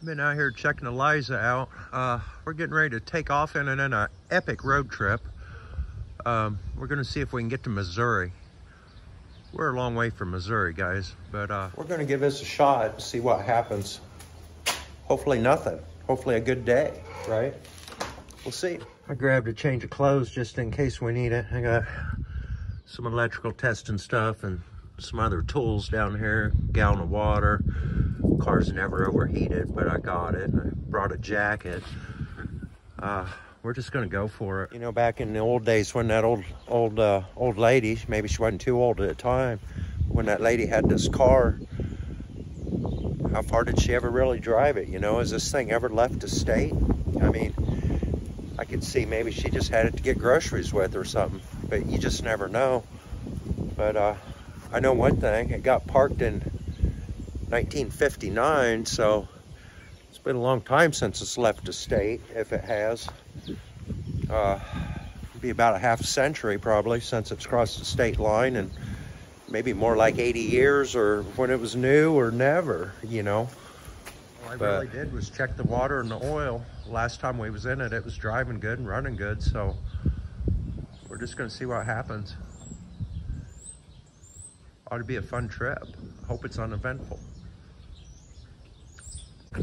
Been out here checking Eliza out. We're getting ready to take off in an epic road trip. We're gonna see if we can get to Missouri. We're a long way from Missouri, guys, but we're gonna give this a shot and see what happens. Hopefully nothing. Hopefully a good day, right? We'll see. I grabbed a change of clothes just in case we need it. I got some electrical testing stuff and some other tools down here. Gallon of water. Car's never overheated, but I got it. I brought a jacket. We're just gonna go for it. You know, back in the old days when that old lady, maybe she wasn't too old at the time, when that lady had this car, how far did she ever really drive it? You know, has this thing ever left the state? I mean, I could see maybe she just had it to get groceries with or something, but you just never know. But I know one thing, it got parked in 1959, so it's been a long time since it's left the state, if it has. Be about a half century probably since it's crossed the state line, and maybe more like 80 years, or when it was new or never, you know. All I really did was check the water and the oil. Last time we was in it, it was driving good and running good, so we're just gonna see what happens. Ought to be a fun trip. Hope it's uneventful. I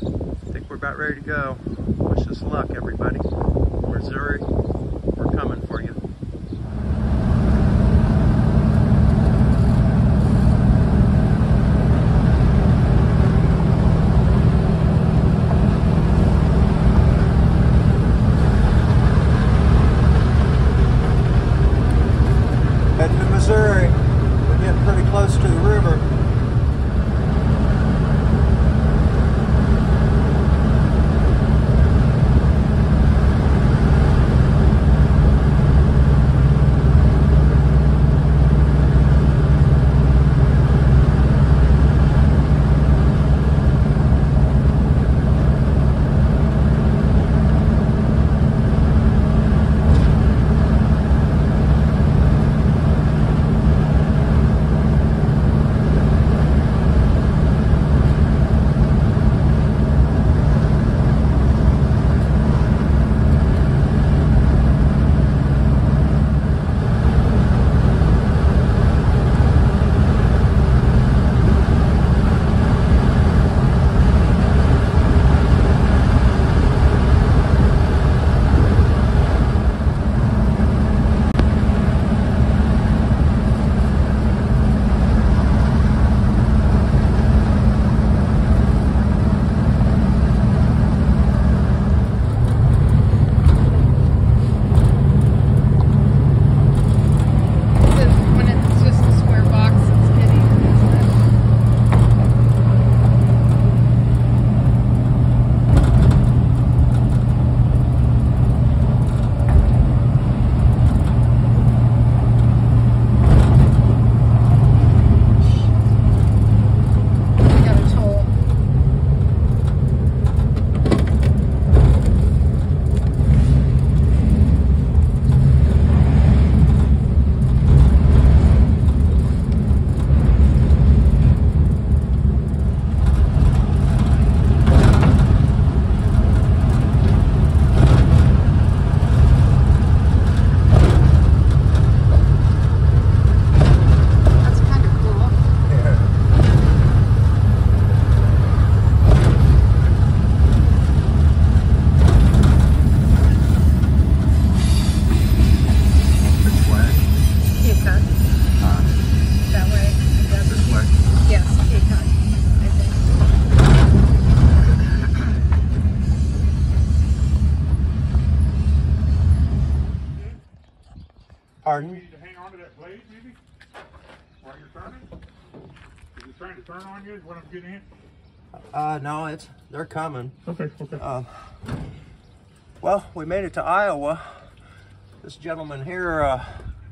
think we're about ready to go. Wish us luck, everybody. Missouri, we're coming for you. Heading to Missouri. We're getting pretty close to the river. Pardon? You need to hang on to that blade, maybe, while you're turning? Is it trying to turn on you? Is what I'm getting at? No, they're coming. Okay, okay. Well, we made it to Iowa. This gentleman here,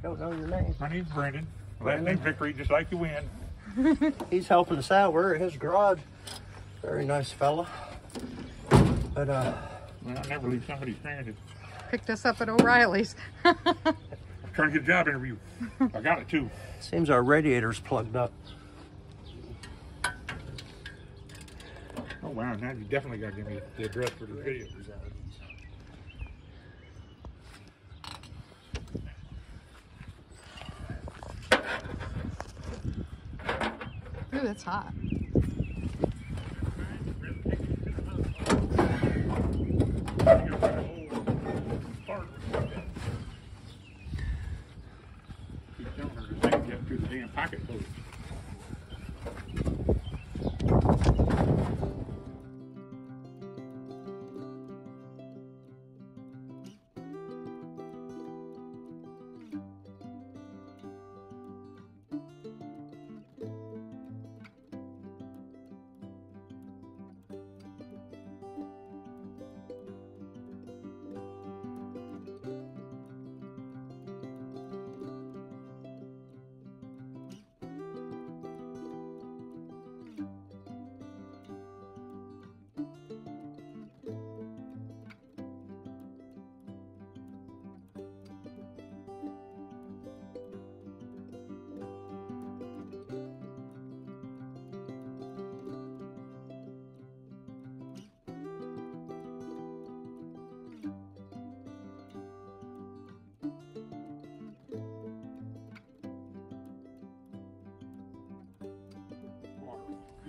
don't know your name. My name's Brandon. Last name Victory, just like you win. He's helping us out. We're at his garage. Very nice fella. But well, I never leave somebody stranded. Picked us up at O'Reilly's. Trying to get a job interview. I got it too. Seems our radiator's plugged up. Oh, Oh wow, now you definitely gotta give me the address for the video. Ooh, that's hot. Keep telling her to take it to the damn pocket closed.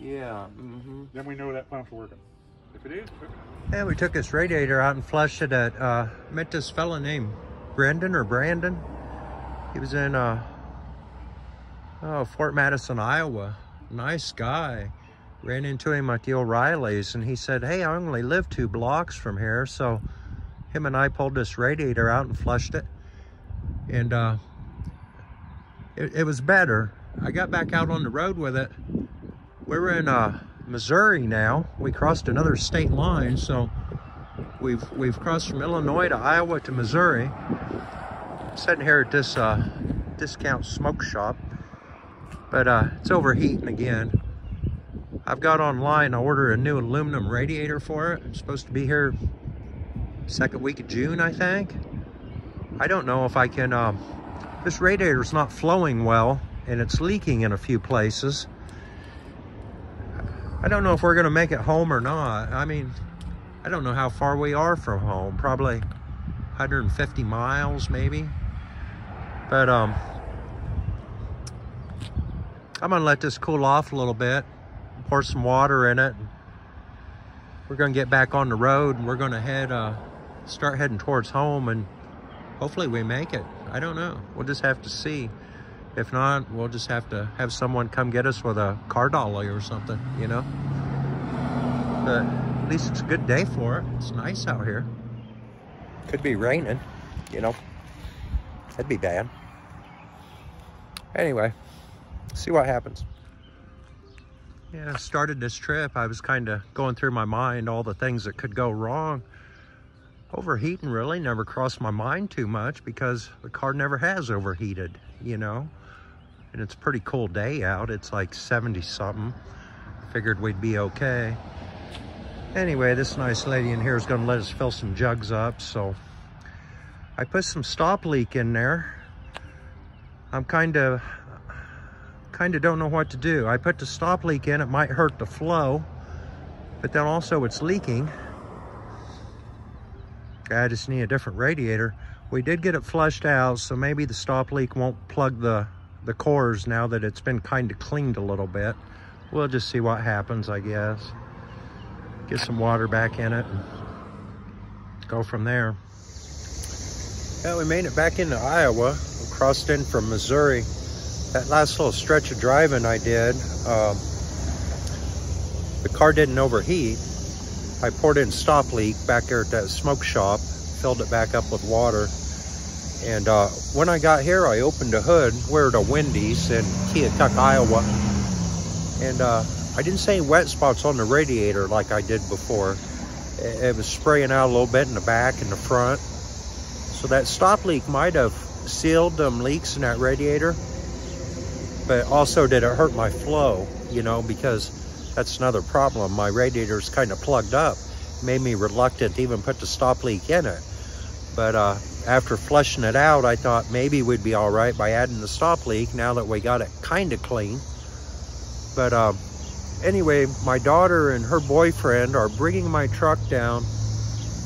Yeah. Then we know that pump's working. If it is, Yeah, we took this radiator out and flushed it at, met this fella named Brendan or Brandon. He was in Fort Madison, Iowa. Nice guy. Ran into him at the O'Reilly's and he said, hey, I only live 2 blocks from here. So him and I pulled this radiator out and flushed it. And it was better. I got back out on the road with it. We're in Missouri now. We crossed another state line, so we've crossed from Illinois to Iowa to Missouri. I'm sitting here at this discount smoke shop, but it's overheating again. I've got online, I ordered a new aluminum radiator for it. It's supposed to be here 2nd week of June, I think. I don't know if I can, this radiator's not flowing well and it's leaking in a few places. I don't know if we're gonna make it home or not. I mean, I don't know how far we are from home. Probably 150 miles maybe. But I'm gonna let this cool off a little bit, pour some water in it. We're gonna get back on the road and we're gonna start heading towards home and hopefully we make it. I don't know, we'll just have to see. If not, we'll just have to have someone come get us with a car dolly or something, you know? But at least it's a good day for it. It's nice out here. Could be raining, you know? That'd be bad. Anyway, see what happens. Yeah, I started this trip. I was kind of going through my mind all the things that could go wrong. Overheating really never crossed my mind too much because the car never has overheated, you know? And it's a pretty cool day out. It's like 70 something. Figured we'd be okay. Anyway, this nice lady in here is gonna let us fill some jugs up. So I put some stop leak in there. I'm kind of don't know what to do. I put the stop leak in, it might hurt the flow, but then also it's leaking. I just need a different radiator. We did get it flushed out, so maybe the stop leak won't plug the cores now that it's been kind of cleaned a little bit. We'll just see what happens, I guess. Get some water back in it and go from there. Yeah, we made it back into Iowa. We crossed in from Missouri. That last little stretch of driving I did, the car didn't overheat. I poured in stop leak back there at that smoke shop, filled it back up with water. And when I got here, I opened the hood. We're at a Wendy's in Keokuk, Iowa. And I didn't see any wet spots on the radiator like I did before. It was spraying out a little bit in the back and the front. So that stop leak might have sealed them leaks in that radiator. But also did it hurt my flow, you know, because that's another problem. My radiator's kind of plugged up. Made me reluctant to even put the stop leak in it. But after flushing it out, I thought maybe we'd be all right by adding the stop leak now that we got it kind of clean. But anyway, my daughter and her boyfriend are bringing my truck down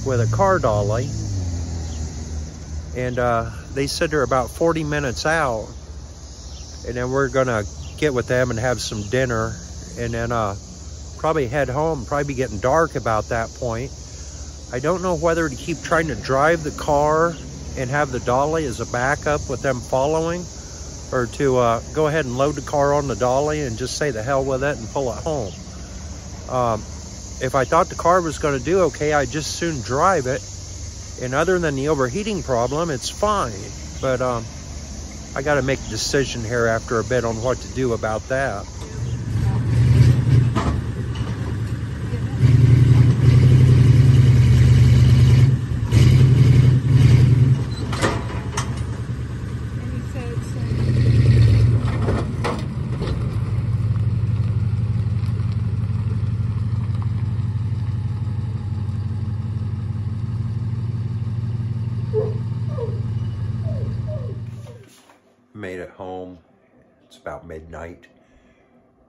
with a car dolly. And they said they're about 40 minutes out. And then we're gonna get with them and have some dinner. And then probably head home, probably be getting dark about that point. I don't know whether to keep trying to drive the car and have the dolly as a backup with them following, or to go ahead and load the car on the dolly and just say the hell with it and pull it home. If I thought the car was going to do okay, I'd just soon drive it. And other than the overheating problem, it's fine. But I got to make a decision here after a bit on what to do about that. Made it home. It's about midnight.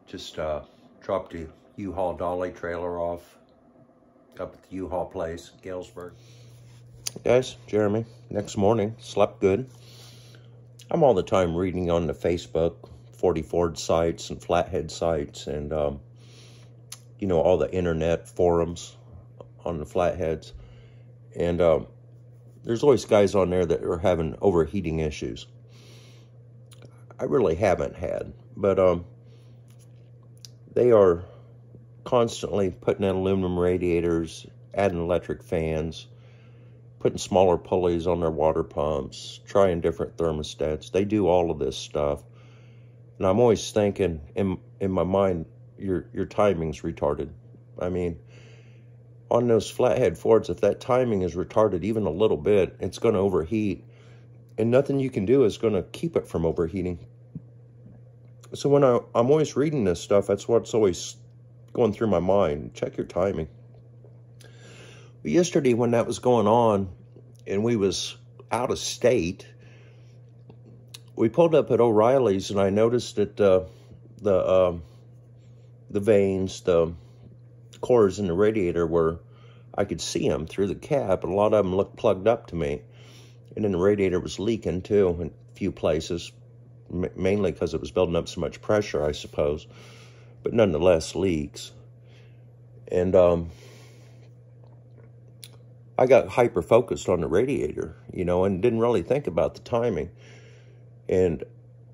Just dropped the U-Haul dolly trailer off up at the U-Haul place, Galesburg. Guys, Jeremy, next morning, slept good. I'm all the time reading on the Facebook, 40 Ford sites and flathead sites, and you know, all the internet forums on the flatheads. And there's always guys on there that are having overheating issues. I really haven't had, but they are constantly putting in aluminum radiators, adding electric fans, putting smaller pulleys on their water pumps, trying different thermostats. They do all of this stuff. And I'm always thinking in my mind, your timing's retarded. I mean, on those flathead Fords, if that timing is retarded even a little bit, it's going to overheat. And nothing you can do is going to keep it from overheating. So when I'm always reading this stuff, that's what's always going through my mind. Check your timing. But yesterday when that was going on and we was out of state, we pulled up at O'Reilly's and I noticed that the vanes, the cores in the radiator were, I could see them through the cap, and a lot of them looked plugged up to me. And then the radiator was leaking too in a few places, mainly because it was building up so much pressure, I suppose, but nonetheless leaks. And I got hyper-focused on the radiator, you know, and didn't really think about the timing. And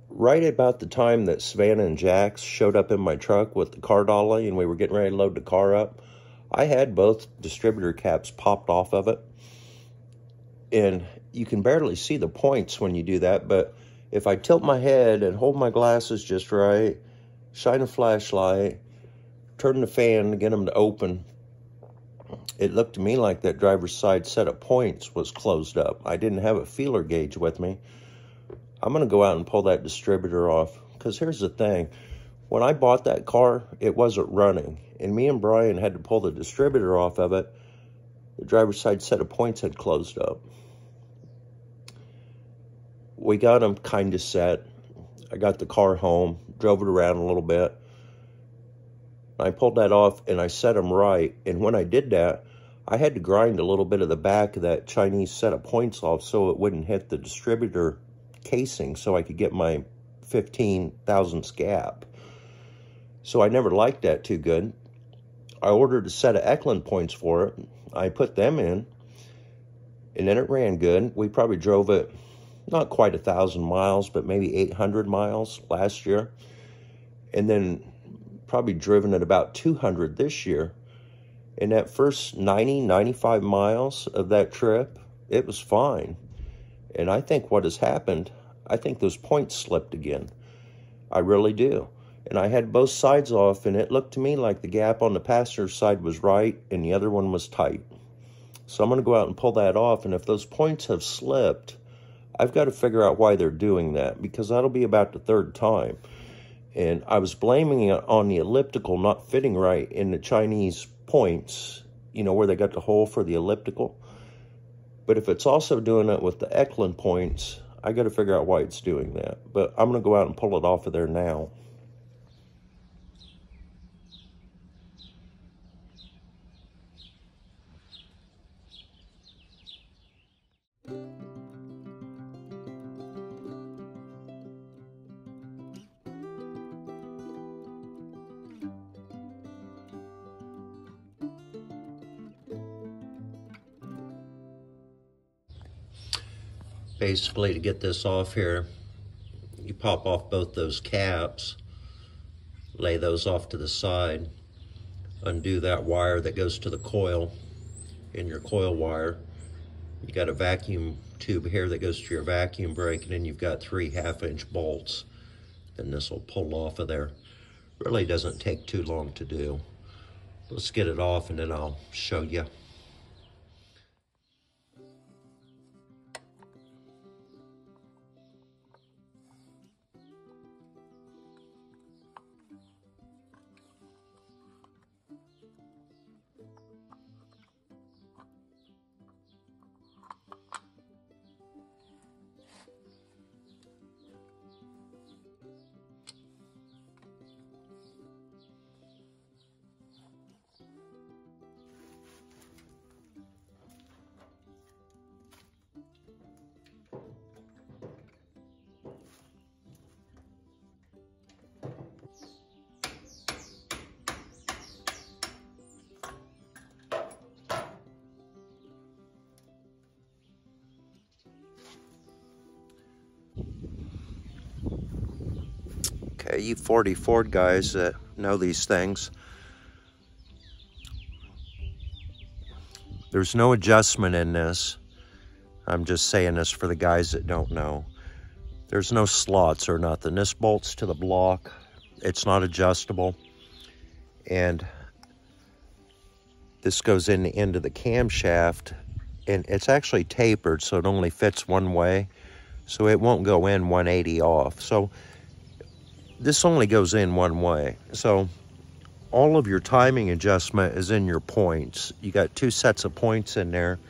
right about the time that Savannah and Jax showed up in my truck with the car dolly and we were getting ready to load the car up, I had both distributor caps popped off of it. And you can barely see the points when you do that, but if I tilt my head and hold my glasses just right, shine a flashlight, turn the fan to get them to open, it looked to me like that driver's side set of points was closed up. I didn't have a feeler gauge with me. I'm going to go out and pull that distributor off, because here's the thing. When I bought that car, it wasn't running, and me and Brian had to pull the distributor off of it. The driver's side set of points had closed up. We got them kind of set. I got the car home, drove it around a little bit. I pulled that off and I set them right. And when I did that, I had to grind a little bit of the back of that Chinese set of points off so it wouldn't hit the distributor casing, so I could get my 15 thousandths gap. So I never liked that too good. I ordered a set of Eklund points for it. I put them in, and then it ran good. We probably drove it not quite 1,000 miles, but maybe 800 miles last year. And then probably driven it about 200 this year. In that first 90, 95 miles of that trip, it was fine. And I think what has happened, I think those points slipped again. I really do. And I had both sides off, and it looked to me like the gap on the passenger side was right and the other one was tight. So I'm going to go out and pull that off, and if those points have slipped, I've got to figure out why they're doing that, because that'll be about the third time. And I was blaming it on the elliptical not fitting right in the Chinese points, you know, where they got the hole for the elliptical. But if it's also doing it with the Eklund points, I got to figure out why it's doing that. But I'm going to go out and pull it off of there now. Basically, to get this off here, you pop off both those caps, lay those off to the side, undo that wire that goes to the coil in your coil wire. You got a vacuum tube here that goes to your vacuum brake, and then you've got 3 half-inch bolts. Then this will pull off of there. Really doesn't take too long to do. Let's get it off and then I'll show you. Okay, you 40 Ford guys that know these things, there's no adjustment in this. I'm just saying this for the guys that don't know. There's no slots or nothing. This bolts to the block. It's not adjustable. And this goes in the end of the camshaft, and it's actually tapered, so it only fits one way. So it won't go in 180 off. So this only goes in one way. So all of your timing adjustment is in your points. You got 2 sets of points in there,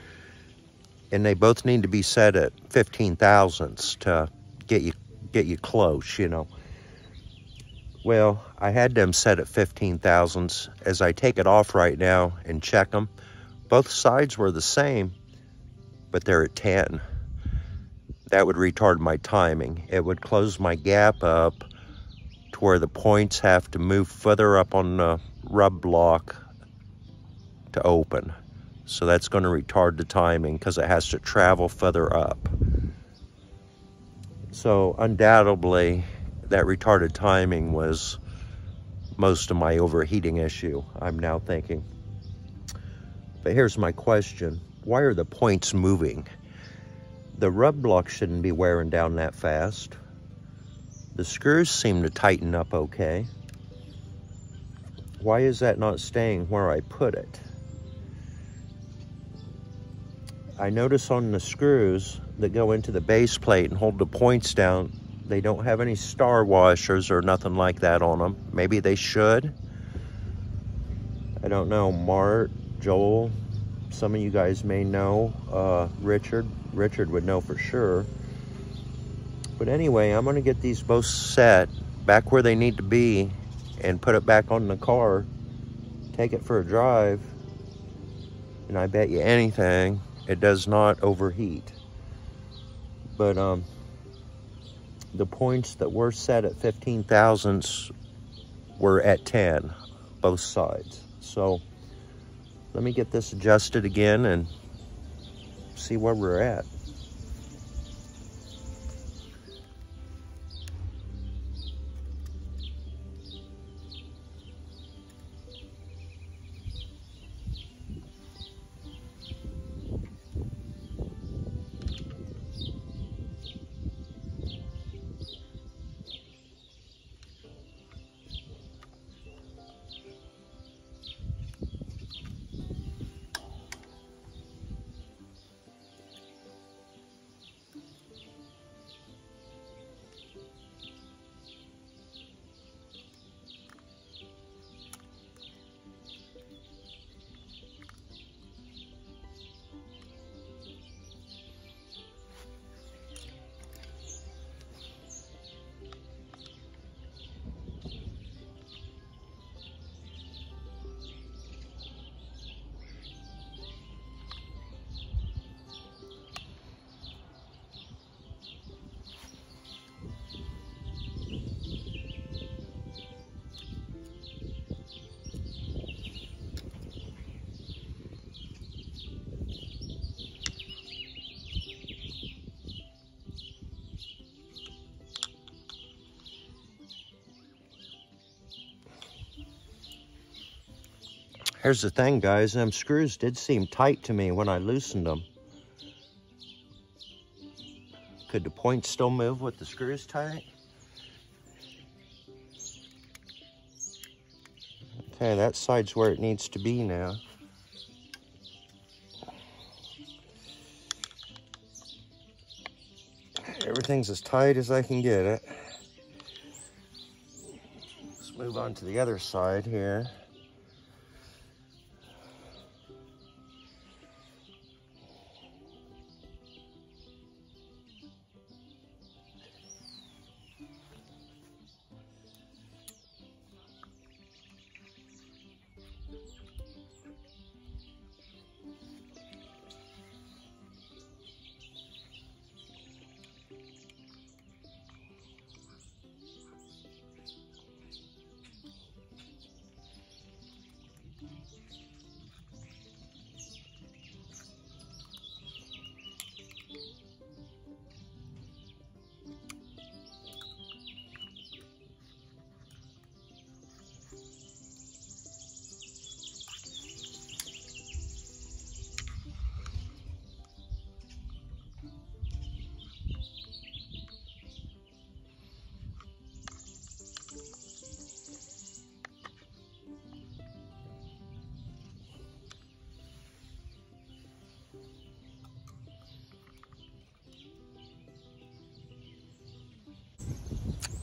and they both need to be set at 15 thousandths to get you close, you know. Well, I had them set at 15 thousandths. As I take it off right now and check them, both sides were the same, but they're at 10. That would retard my timing. It would close my gap up to where the points have to move further up on the rub block to open. So that's going to retard the timing because it has to travel further up. So undoubtedly, that retarded timing was most of my overheating issue, I'm now thinking. But here's my question. Why are the points moving? The rub block shouldn't be wearing down that fast. The screws seem to tighten up okay. Why is that not staying where I put it? I notice on the screws that go into the base plate and hold the points down, they don't have any star washers or nothing like that on them. Maybe they should. I don't know. Mart, Joel, some of you guys may know. Richard would know for sure. But anyway, I'm going to get these both set back where they need to be and put it back on the car, take it for a drive, and I bet you anything, it does not overheat. But the points that were set at 15 thousandths were at 10, both sides. So let me get this adjusted again and see where we're at. Here's the thing, guys. Them screws did seem tight to me when I loosened them. Could the point still move with the screws tight? Okay, that side's where it needs to be now. Everything's as tight as I can get it. Let's move on to the other side here.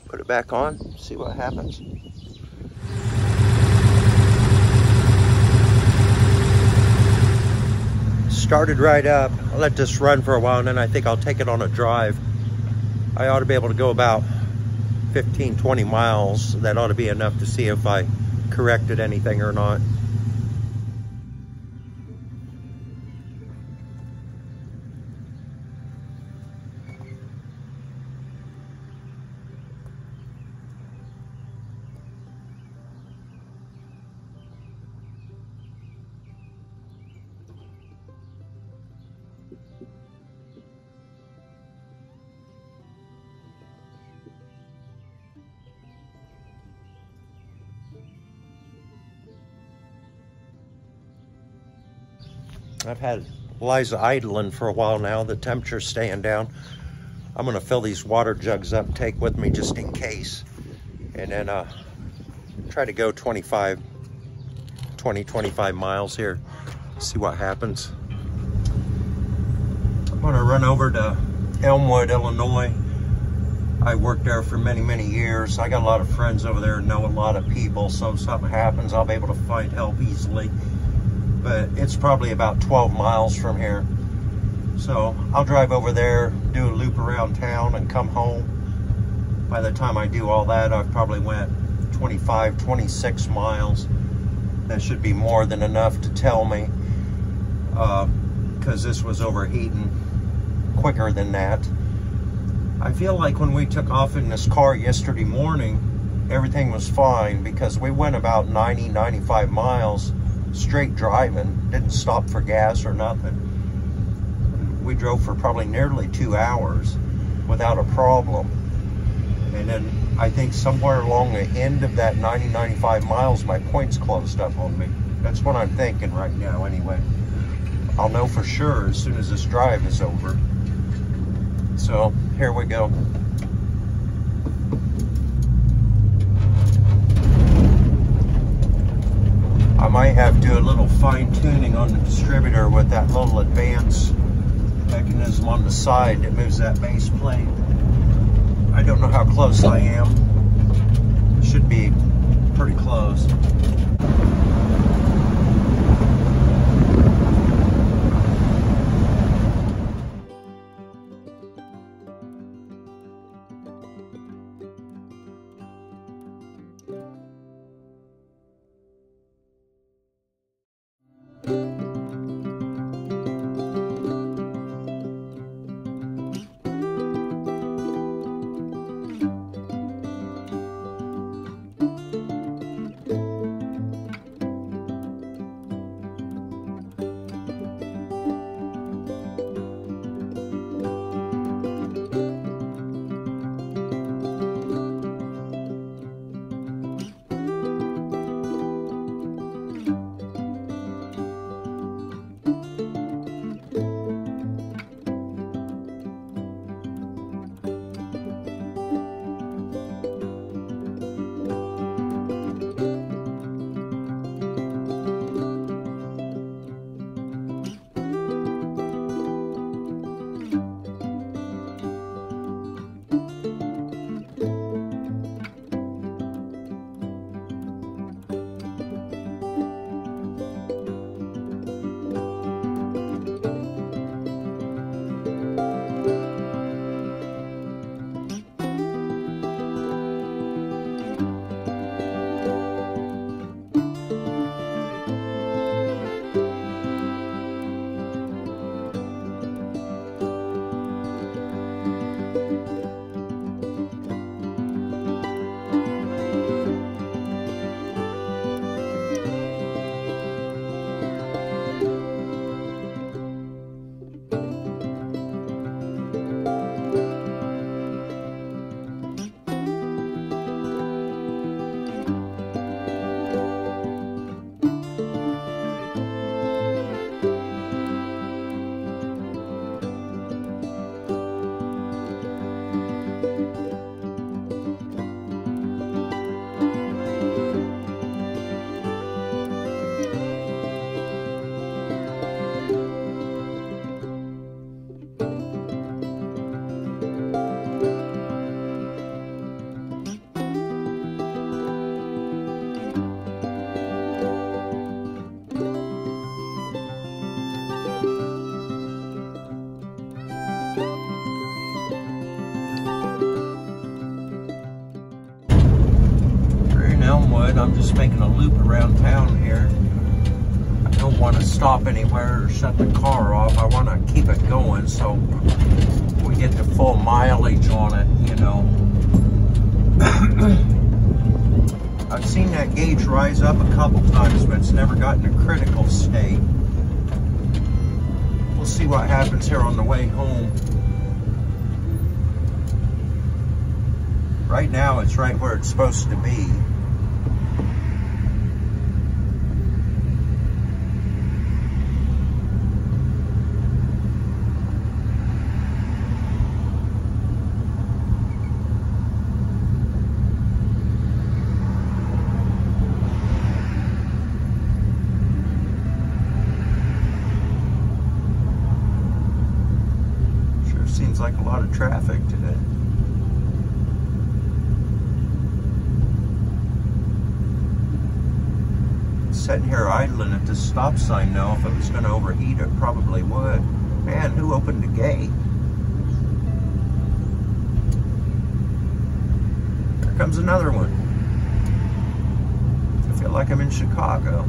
Put it back on, see what happens. Started right up. I'll let this run for a while and then I think I'll take it on a drive. I ought to be able to go about 15, 20 miles. That ought to be enough to see if I corrected anything or not. I've had Eliza idling for a while now. The temperature's staying down. I'm gonna fill these water jugs up and take with me just in case. And then try to go 20, 25 miles here. See what happens. I'm gonna run over to Elmwood, Illinois. I worked there for many, many years. I got a lot of friends over there and know a lot of people. So if something happens, I'll be able to find help easily. But it's probably about 12 miles from here. So I'll drive over there, do a loop around town and come home. By the time I do all that, I've probably went 25, 26 miles. That should be more than enough to tell me, because this was overheating quicker than that. I feel like when we took off in this car yesterday morning, everything was fine because we went about 90, 95 miles straight driving, didn't stop for gas or nothing. We drove for probably nearly 2 hours without a problem. And then I think somewhere along the end of that 90, 95 miles, my points closed up on me. That's what I'm thinking right now anyway. I'll know for sure as soon as this drive is over. So here we go. I might have to do a little fine tuning on the distributor with that little advance mechanism on the side that moves that base plate. I don't know how close I am. Should be pretty close. I'm just making a loop around town here. I don't want to stop anywhere or shut the car off. I want to keep it going so we get the full mileage on it, you know. I've seen that gauge rise up a couple times, but it's never gotten a critical state. We'll see what happens here on the way home. Right now, it's right where it's supposed to be. Sure seems like a lot of traffic today. Sitting here idling at this stop sign now. If it was going to overheat, it probably would. Man, who opened the gate? There comes another one. I feel like I'm in Chicago.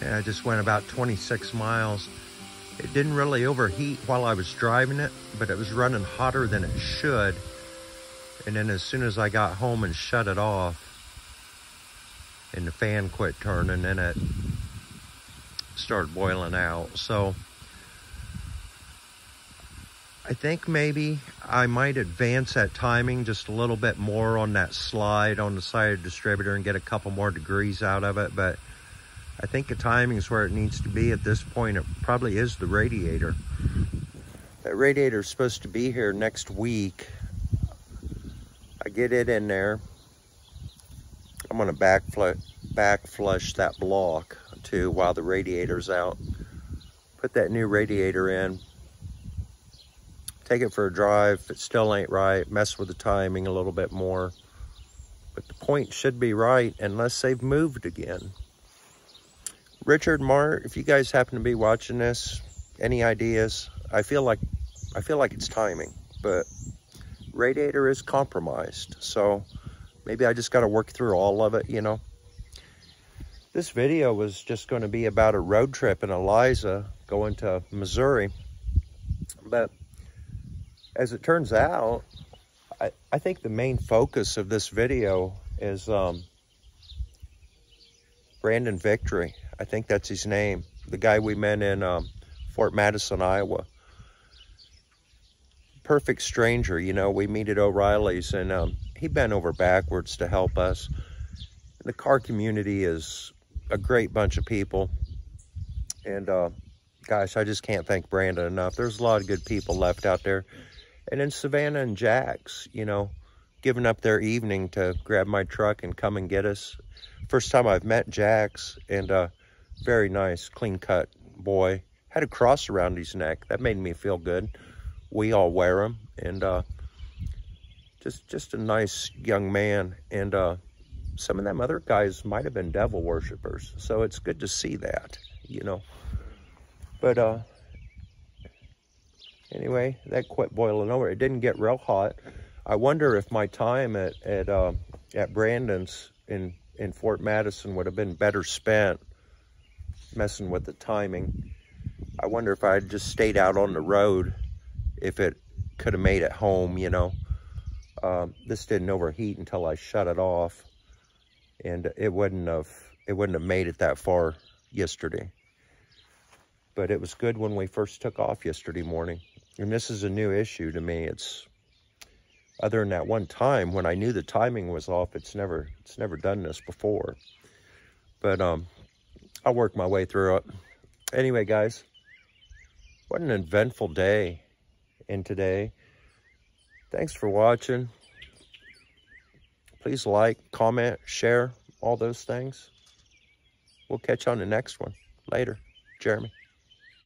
I just went about 26 miles. It didn't really overheat while I was driving it, but it was running hotter than it should. And then as soon as I got home and shut it off, and the fan quit turning, then it started boiling out. So I think maybe I might advance that timing just a little bit more on that slide on the side of the distributor and get a couple more degrees out of it. But I think the timing is where it needs to be at this point. It probably is the radiator. That radiator is supposed to be here next week. I get it in there. I'm gonna back flush that block too while the radiator's out. Put that new radiator in. Take it for a drive. If it still ain't right, mess with the timing a little bit more. But the point should be right unless they've moved again. Richard, Mart, if you guys happen to be watching this, any ideas? I feel like it's timing, but radiator is compromised. So maybe I just got to work through all of it, you know. This video was just going to be about a road trip in Eliza going to Missouri. But as it turns out, I think the main focus of this video is Brandon Victory. I think that's his name. The guy we met in Fort Madison, Iowa. Perfect stranger, you know. We meet at O'Reilly's, and he bent over backwards to help us. The car community is a great bunch of people. And gosh, I just can't thank Brandon enough. There's a lot of good people left out there. And then Savannah and Jax, you know, giving up their evening to grab my truck and come and get us. First time I've met Jax, and very nice, clean-cut boy. Had a cross around his neck. That made me feel good. We all wear them, and just a nice young man. And some of them other guys might have been devil worshippers, so it's good to see that, you know. But anyway, that quit boiling over. It didn't get real hot. I wonder if my time at Brandon's in Fort Madison would have been better spent messing with the timing. I wonder if I had just stayed out on the road, if it could have made it home, you know. This didn't overheat until I shut it off. and it wouldn't have made it that far yesterday. But it was good when we first took off yesterday morning. And this is a new issue to me. It's, other than that one time when I knew the timing was off, it's never done this before. But I'll work my way through it. Anyway, guys, what an eventful day in today. Thanks for watching. Please like, comment, share, all those things. We'll catch you on the next one. Later. Jeremy.